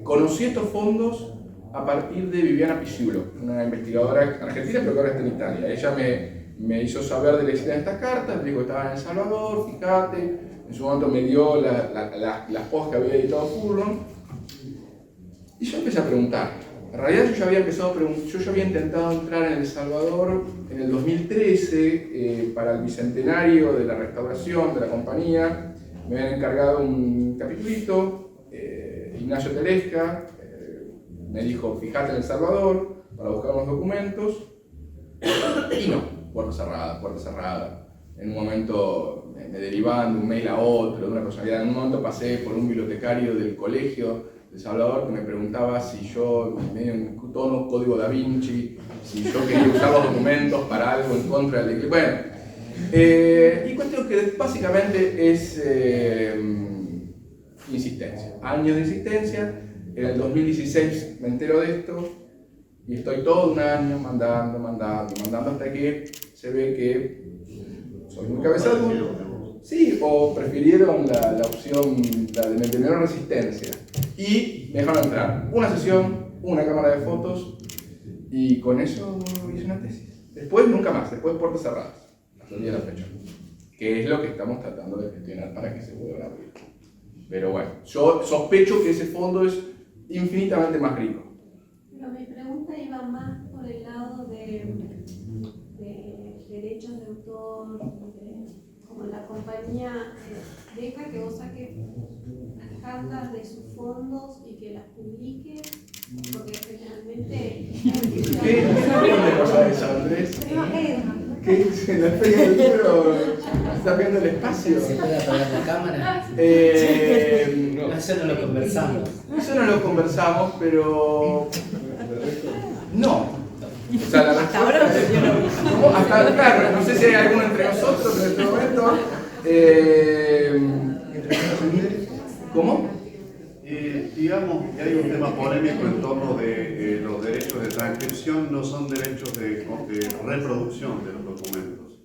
conocí estos fondos a partir de Viviana Piciulo, una investigadora argentina pero que ahora está en Italia. Ella me hizo saber de la existencia de estas cartas, me dijo que estaba en El Salvador, fíjate, en su momento me dio las posts que había editado Furlong, y yo empecé a preguntar. En realidad yo ya había intentado entrar en El Salvador en el 2013 para el bicentenario de la restauración de la compañía. Me habían encargado un capitulito, Ignacio Telesca, me dijo, fíjate en El Salvador para buscar unos documentos, y no, puerta cerrada. En un momento me derivaban de un mail a otro, de una personalidad. En un momento pasé por un bibliotecario del colegio de El Salvador que me preguntaba si yo, medio en tono código da Vinci, si yo quería usar los documentos para algo en contra de la iglesia. Bueno, y cuestión que básicamente es insistencia, años de insistencia. En el 2016 me entero de esto y estoy todo un año mandando hasta que se ve que soy muy cabezado. Sí, o prefirieron la opción de menor resistencia y me dejaron entrar. Una sesión, una cámara de fotos y con eso hice una tesis. Después nunca más, después puertas cerradas, hasta el día de la fecha. Que es lo que estamos tratando de gestionar para que se pueda abrir. Pero bueno, yo sospecho que ese fondo es infinitamente más rico. Pero mi pregunta iba más por el lado de derechos de autor, como la compañía deja que vos saques las cartas de sus fondos y que las publiques, porque generalmente... ¿Qué pasa eso, Andrés? ¿Qué? ¿En la feria del libro estás viendo el espacio? ¿Se puede apagar la cámara? No, eso no lo conversamos. Eso no lo conversamos, pero... No. O sea, la Hasta ahora no se dio lo mismo. ¿Cómo? Hasta, claro, no sé si hay alguno entre nosotros en este momento. ¿Cómo? Digamos que hay un tema polémico en torno de los derechos de transcripción, no son derechos de reproducción de los documentos.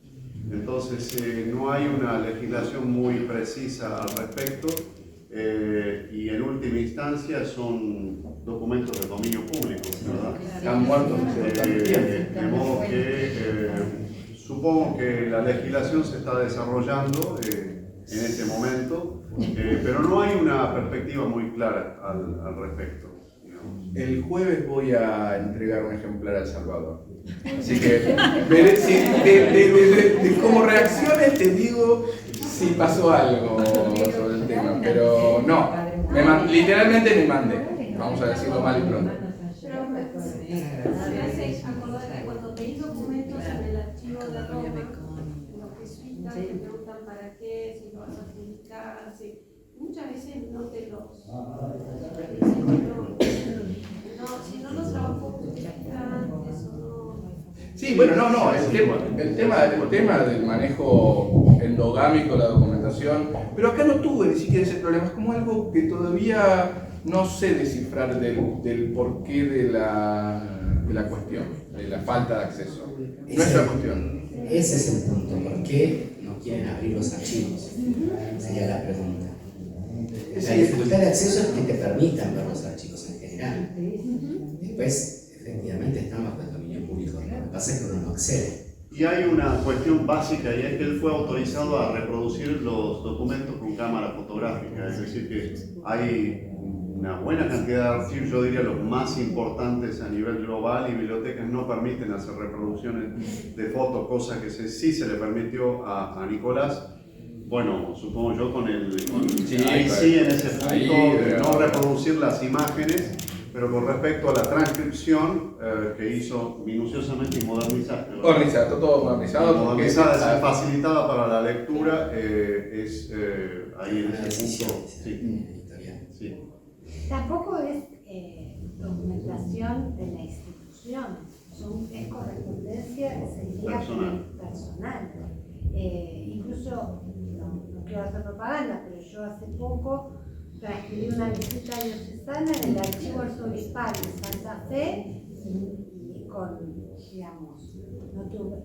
Entonces no hay una legislación muy precisa al respecto y en última instancia son documentos de dominio público, ¿verdad? Están muertos De modo que supongo que la legislación se está desarrollando en este momento, pero no hay una perspectiva muy clara al respecto, digamos. El jueves voy a entregar un ejemplar a El Salvador. Así que veré si, de cómo reacciones te digo si pasó algo sobre el tema. Pero no, literalmente me mandé. Vamos a decirlo mal y pronto. Pero me hace acordar que cuando pedís documentos en el archivo de Roma, los jesuitas te preguntan para qué, si lo vas a publicar, si muchas veces no te los dicen no, si no los trabajó antes o no. Sí, bueno, no, el tema del manejo endogámico de la documentación, pero acá no tuve ni siquiera ese problema, es como algo que todavía no sé descifrar del porqué de la cuestión, de la falta de acceso. No es la cuestión. Ese es el punto. ¿Por qué no quieren abrir los archivos? Sería la pregunta. La dificultad de acceso es que te permitan ver los archivos en general. Después, efectivamente, están bajo el dominio público. Lo que pasa es que uno no accede. Y hay una cuestión básica y es que él fue autorizado a reproducir los documentos con cámara fotográfica, es decir que hay una buena cantidad de archivos, yo diría los más importantes a nivel global, y bibliotecas no permiten hacer reproducciones de fotos, cosa que sí se le permitió a Nicolás. Bueno, supongo yo ahí sí en ese punto de no reproducir las imágenes, pero con respecto a la transcripción que hizo minuciosamente y modernizada. Modernizado, todo modernizado. Modernizada, facilitada para la lectura, es ahí en ese punto. Sí. Tampoco es documentación de la institución, es correspondencia, sería personal. Incluso, no quiero hacer propaganda, pero yo hace poco transcribí una visita diocesana en el archivo arzobispal de Santa Fe y con, digamos, no tuve,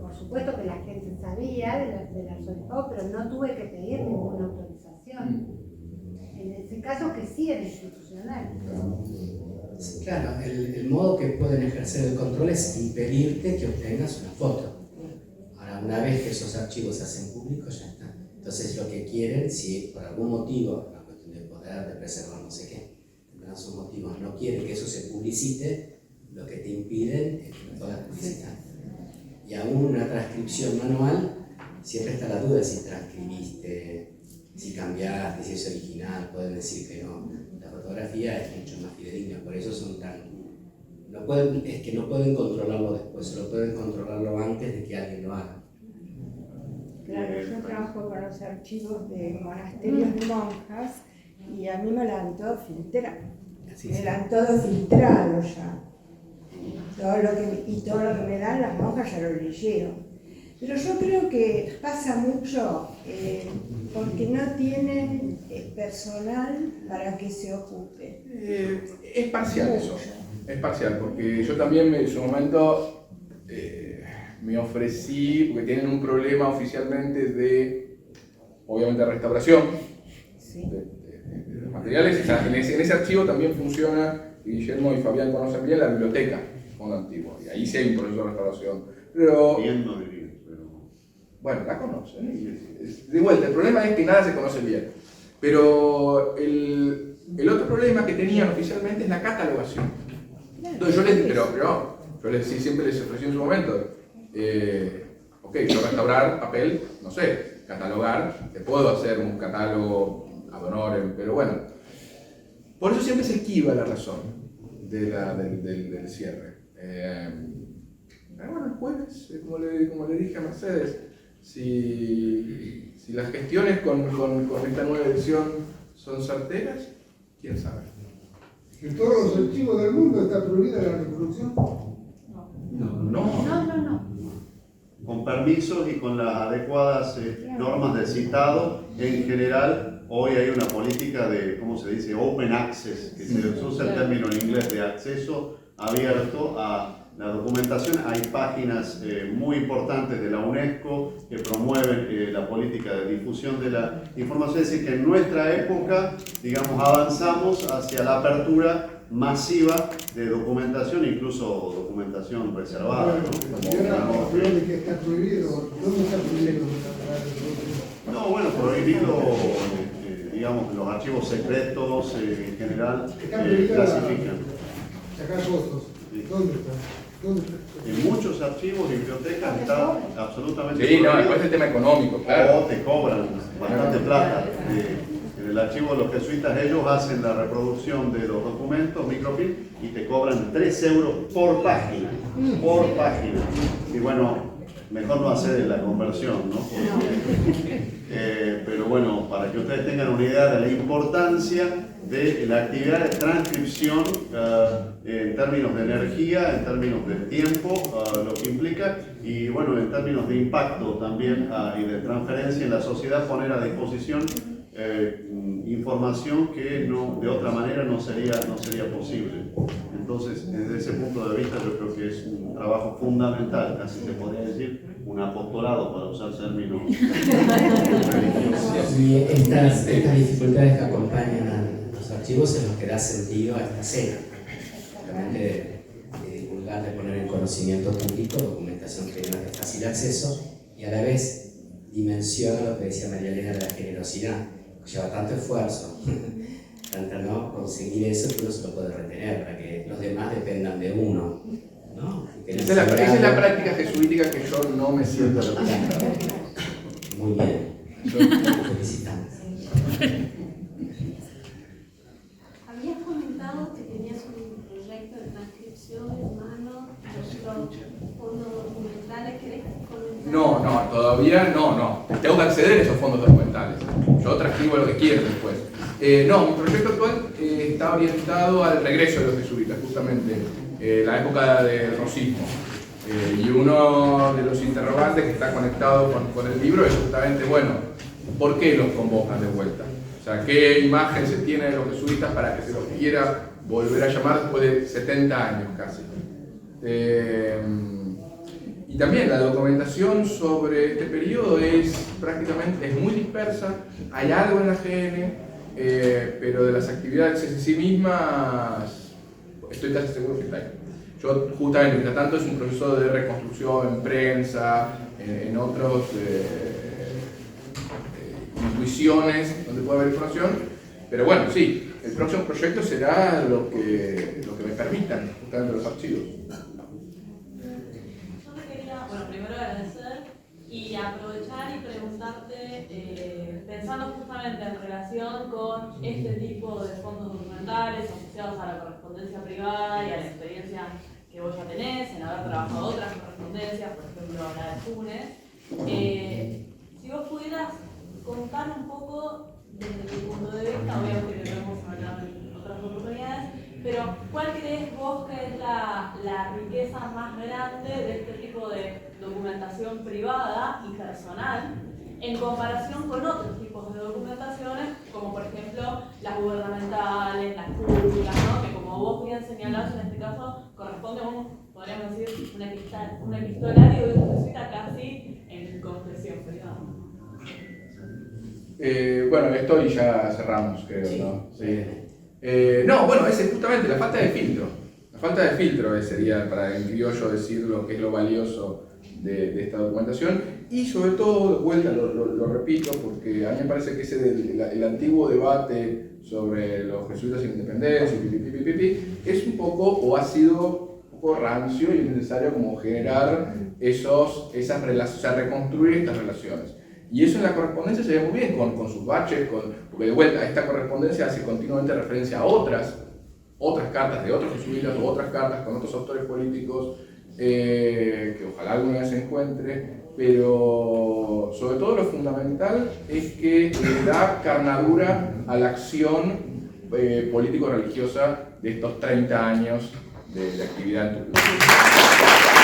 por supuesto que la gente sabía del arzobispado, pero no tuve que pedir ninguna autorización. En ese caso que sí era institucional. Claro, el modo que pueden ejercer el control es impedirte que obtengas una foto. Ahora, una vez que esos archivos se hacen públicos, ya está. Entonces, lo que quieren, si por algún motivo, una cuestión de poder, de preservar no sé qué, tendrán sus motivos, no quieren que eso se publicite, lo que te impiden es que lo puedas publicitar. Y aún una transcripción manual, siempre está la duda de si transcribiste, si cambiaste, si es original, pueden decir que no. La fotografía es mucho más fidedigna, por eso son tan... no pueden controlarlo después, solo pueden controlarlo antes de que alguien lo haga. Claro, yo trabajo con los archivos de monasterios de monjas y a mí me lo han todo filtrado. Me lo han todo filtrado ya. Todo lo que me dan las monjas ya lo leyeron. Pero yo creo que pasa mucho porque no tienen personal para que se ocupe. Es parcial eso, es parcial, porque yo también en su momento me ofrecí, porque tienen un problema oficialmente de, obviamente, restauración de los materiales. O sea, en ese archivo también funciona, y Guillermo y Fabián conocen bien, la biblioteca Fondo Antiguo, y ahí sí hay un proceso de restauración. Pero, bien no diría. Bueno, la conocen. De vuelta, el problema es que nada se conoce bien. Pero el otro problema que tenían oficialmente es la catalogación. Entonces yo siempre les ofrecí en su momento, ok, yo restaurar papel, no sé, catalogar, te puedo hacer un catálogo ad honorem, pero bueno, por eso siempre se esquiva la razón del cierre. Pero bueno, el jueves, como le dije a Mercedes, si las gestiones con esta nueva edición son certeras, quién sabe. ¿En todos los archivos del mundo está prohibida la reproducción? No. Con permisos y con las adecuadas normas del citado, en general, hoy hay una política de, ¿cómo se dice? Open access, que se usa el término en inglés de acceso abierto a la documentación. Hay páginas muy importantes de la UNESCO que promueven la política de difusión de la información. Es decir, que en nuestra época, digamos, avanzamos hacia la apertura masiva de documentación, incluso documentación reservada, ¿no? Y ahora, ¿dónde que está prohibido? ¿Dónde está prohibido? No, bueno, prohibido, digamos, los archivos secretos en general Está prohibida clasifican. sacar fotos. Sí. ¿Dónde está? ¿Dónde está? En muchos archivos y bibliotecas está absolutamente Sí, no, prohibido. después el tema económico, claro. O te cobran bastante plata. En el archivo de los jesuitas ellos hacen la reproducción de los documentos, microfilm, y te cobran 3 euros por página. Por página. Y bueno, mejor no hacer la conversión, ¿no? Pero bueno, para que ustedes tengan una idea de la importancia de la actividad de transcripción en términos de energía, en términos de tiempo, lo que implica, y bueno, en términos de impacto también y de transferencia en la sociedad, poner a disposición información que de otra manera no sería posible. Entonces, desde ese punto de vista, yo creo que es un trabajo fundamental, casi se podría decir, un apostolado, para usar términos religiosos. Y estas dificultades que acompañan a los archivos es lo que da sentido a esta cena. Realmente de divulgar, de poner en conocimiento público, documentación que no es de fácil acceso, y a la vez dimensiona lo que decía María Elena de la generosidad, que lleva tanto esfuerzo, tanto no conseguir eso que uno se lo puede retener para que los demás dependan de uno, ¿no? Esa es la práctica jesuítica que yo no me siento representado. Muy bien, felicitamos. Habías comentado que tenías un proyecto de transcripción en mano de los fondos documentales. ¿Querés comentar? No, todavía no. Tengo que acceder a esos fondos documentales. Yo transcribo lo que quiero después. No, mi proyecto actual está orientado al regreso de los jesuitas, justamente la época del rosismo. Y uno de los interrogantes que está conectado con el libro es justamente, bueno, ¿por qué los convocan de vuelta? O sea, ¿qué imagen se tiene de los jesuitas para que se los quiera volver a llamar después de 70 años casi? Y también la documentación sobre este periodo es muy dispersa. Hay algo en la GN, pero de las actividades en sí mismas estoy casi seguro que está ahí. Yo justamente, mientras tanto, es un proceso de reconstrucción en prensa, en otros intuiciones donde puede haber información, pero bueno, sí, el próximo proyecto será lo que me permitan justamente los archivos. Yo te quería, bueno, primero agradecer y aprovechar y preguntarte, pensando justamente en relación con este tipo de fondos documentales asociados a la correspondencia privada y a la experiencia que vos ya tenés en haber trabajado otras correspondencias, por ejemplo la de Funes, si vos pudieras contar un poco desde tu punto de vista, obviamente que lo hemos hablado en otras oportunidades, pero ¿cuál crees vos que es la riqueza más grande de este tipo de documentación privada y personal en comparación con otros tipos de documentaciones, como por ejemplo las gubernamentales, las públicas, ¿no? Que como vos bien señalás en este caso, corresponde a podríamos decir, un epistolario de un jesuita casi en confesión privada. Bueno, esto y ya cerramos, creo, Sí. ¿no? Sí. No, bueno, ese es justamente la falta de filtro. La falta de filtro sería, para el criollo, decir lo que es lo valioso de esta documentación. Y sobre todo, de vuelta, lo repito, porque a mí me parece que el antiguo debate sobre los jesuitas sin independencia, es un poco, o ha sido un poco rancio y necesario como generar esas relaciones, o sea, reconstruir estas relaciones. Y eso en la correspondencia se ve muy bien, con sus baches, porque de vuelta esta correspondencia hace continuamente referencia a otras cartas de otros jesuitas o otras cartas con otros autores políticos que ojalá alguna vez se encuentre, pero sobre todo lo fundamental es que le da carnadura a la acción político-religiosa de estos 30 años de actividad en Tucumán.